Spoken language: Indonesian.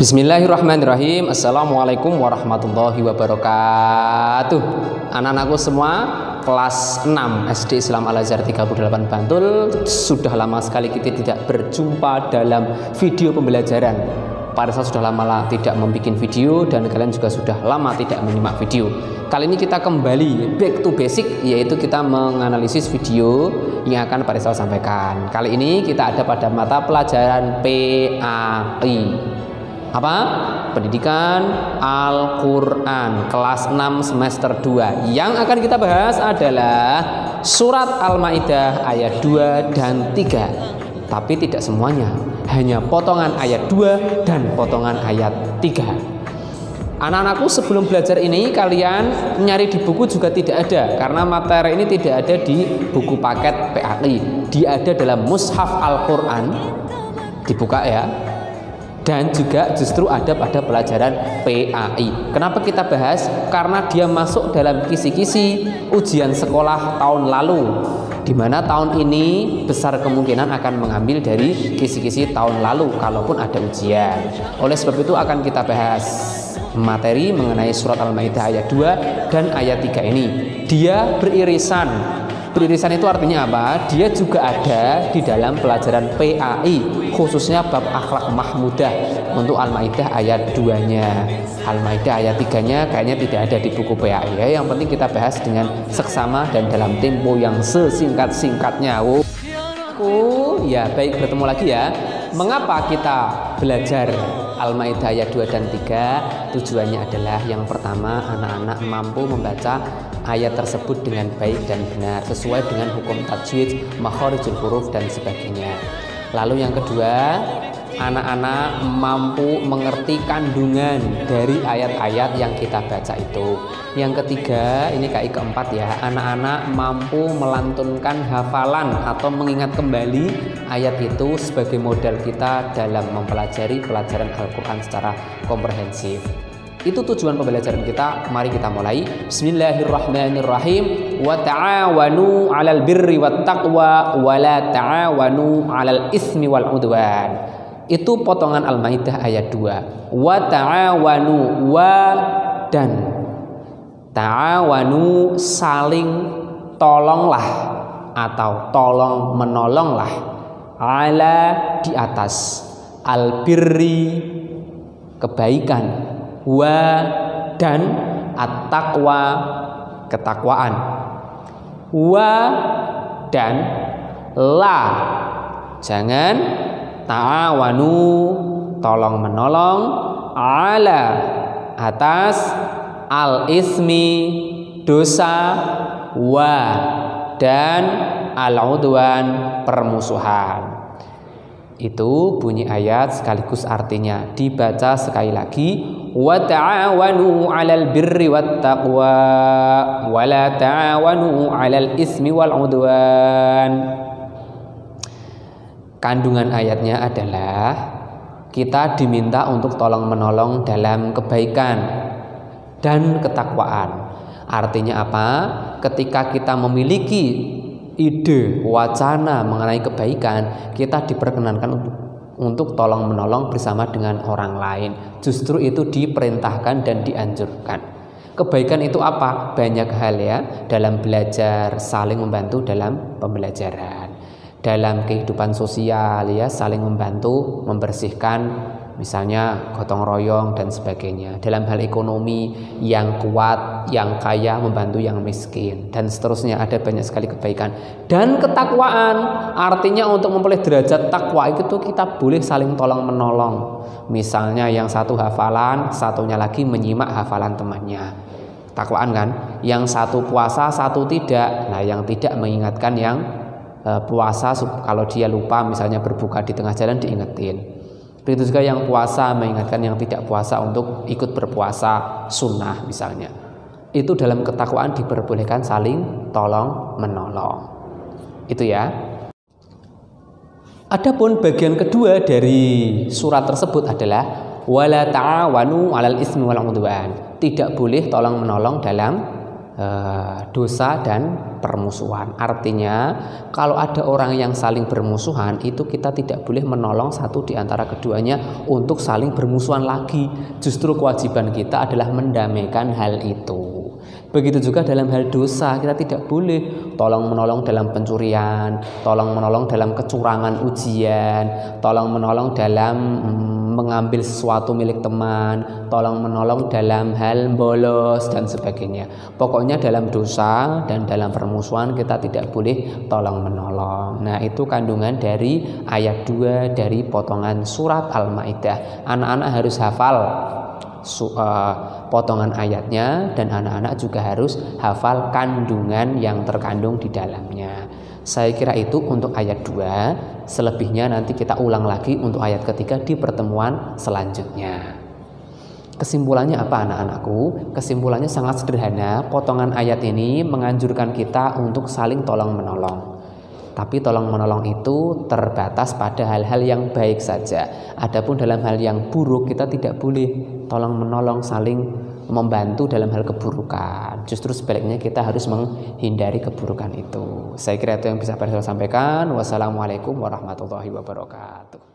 Bismillahirrahmanirrahim. Assalamualaikum warahmatullahi wabarakatuh. Anak-anakku semua kelas 6 SD Islam Al-Azhar 38 Bantul. Sudah lama sekali kita tidak berjumpa dalam video pembelajaran. Parisa sudah lama tidak membuat video dan kalian juga sudah lama tidak menyimak video. Kali ini kita kembali back to basic, yaitu kita menganalisis video yang akan Parisa sampaikan. Kali ini kita ada pada mata pelajaran PAI. Apa? Pendidikan Al-Quran kelas 6 semester 2. Yang akan kita bahas adalah surat Al-Maidah ayat 2 dan 3. Tapi tidak semuanya, hanya potongan ayat 2 dan potongan ayat 3. Anak-anakku, sebelum belajar ini kalian nyari di buku juga tidak ada, karena materi ini tidak ada di buku paket PAI. Dia ada dalam mushaf Al-Quran. Dibuka ya. Dan juga justru ada pada pelajaran PAI. Kenapa kita bahas? Karena dia masuk dalam kisi-kisi ujian sekolah tahun lalu, di mana tahun ini besar kemungkinan akan mengambil dari kisi-kisi tahun lalu kalaupun ada ujian. Oleh sebab itu akan kita bahas materi mengenai surat Al-Maidah ayat 2 dan ayat 3 ini. Dia beririsan. Beririsan itu artinya apa? Dia juga ada di dalam pelajaran PAI, khususnya bab akhlak mahmudah untuk Al-Maidah ayat 2-nya. Al-Maidah ayat 3-nya kayaknya tidak ada di buku PAI ya. Yang penting kita bahas dengan seksama dan dalam tempo yang sesingkat-singkatnya. Ya, baik, bertemu lagi ya. Mengapa kita belajar Al-Maidah ayat 2 dan 3? Tujuannya adalah yang pertama, anak-anak mampu membaca ayat tersebut dengan baik dan benar sesuai dengan hukum tajwid, makharijul huruf dan sebagainya. Lalu yang kedua, anak-anak mampu mengerti kandungan dari ayat-ayat yang kita baca itu. Yang ketiga, ini KI keempat ya, anak-anak mampu melantunkan hafalan atau mengingat kembali ayat itu sebagai modal kita dalam mempelajari pelajaran Al-Quran secara komprehensif. Itu tujuan pembelajaran kita. Mari kita mulai. Bismillahirrahmanirrahim. Wa ta'awanu 'alal birri wat taqwa wa la ta'awanu 'alal ismi wal 'udwan. Itu potongan Al-Maidah ayat 2. Wa ta'awanu, wa dan ta'awanu, saling tolonglah atau tolong menolonglah, ala di atas, al birri kebaikan, wa dan at-taqwa ketakwaan, wa dan la jangan ta'awanu tolong menolong, ala atas, al ismi dosa, wa dan al udwan permusuhan. Itu bunyi ayat sekaligus artinya. Dibaca sekali lagi. Wa ta'awanu 'alal birri wat taqwa wa la ta'awanu 'alal ismi wal 'udwan. Kandungan ayatnya adalah kita diminta untuk tolong menolong dalam kebaikan dan ketakwaan. Artinya apa? Ketika kita memiliki ide, wacana mengenai kebaikan, kita diperkenankan untuk tolong menolong bersama dengan orang lain. Justru itu diperintahkan dan dianjurkan. Kebaikan itu apa? Banyak hal ya. Dalam belajar, saling membantu dalam pembelajaran. Dalam kehidupan sosial ya, saling membantu membersihkan, misalnya gotong royong dan sebagainya. Dalam hal ekonomi, yang kuat, yang kaya membantu yang miskin dan seterusnya. Ada banyak sekali kebaikan. Dan ketakwaan, artinya untuk memperoleh derajat takwa itu kita boleh saling tolong menolong. Misalnya yang satu hafalan, satunya lagi menyimak hafalan temannya. Takwaan kan? Yang satu puasa, satu tidak. Nah, yang tidak mengingatkan yang puasa, kalau dia lupa misalnya berbuka di tengah jalan diingetin. Begitu juga yang puasa mengingatkan yang tidak puasa untuk ikut berpuasa sunnah misalnya. Itu dalam ketakwaan diperbolehkan saling tolong menolong. Itu ya. Adapun bagian kedua dari surat tersebut adalah wala ta'awanu 'alal ismi wal 'udwan. Tidak boleh tolong menolong dalam dosa dan permusuhan. Artinya kalau ada orang yang saling bermusuhan, itu kita tidak boleh menolong satu di antara keduanya untuk saling bermusuhan lagi. Justru kewajiban kita adalah mendamaikan hal itu. Begitu juga dalam hal dosa, kita tidak boleh tolong menolong dalam pencurian, tolong menolong dalam kecurangan ujian, tolong menolong dalam mengambil sesuatu milik teman, tolong menolong dalam hal bolos dan sebagainya. Pokoknya dalam dosa dan dalam permusuhan kita tidak boleh tolong menolong. Nah, itu kandungan dari ayat 2 dari potongan surat Al-Maidah. Anak-anak harus hafal potongan ayatnya, dan anak-anak juga harus hafal kandungan yang terkandung di dalamnya. Saya kira itu untuk ayat 2. Selebihnya nanti kita ulang lagi untuk ayat ketiga di pertemuan selanjutnya. Kesimpulannya apa anak-anakku? Kesimpulannya sangat sederhana. Potongan ayat ini menganjurkan kita untuk saling tolong menolong. Tapi tolong menolong itu terbatas pada hal-hal yang baik saja. Adapun dalam hal yang buruk kita tidak boleh tolong menolong saling membantu dalam hal keburukan. Justru sebaliknya kita harus menghindari keburukan itu. Saya kira itu yang bisa saya sampaikan. Wassalamualaikum warahmatullahi wabarakatuh.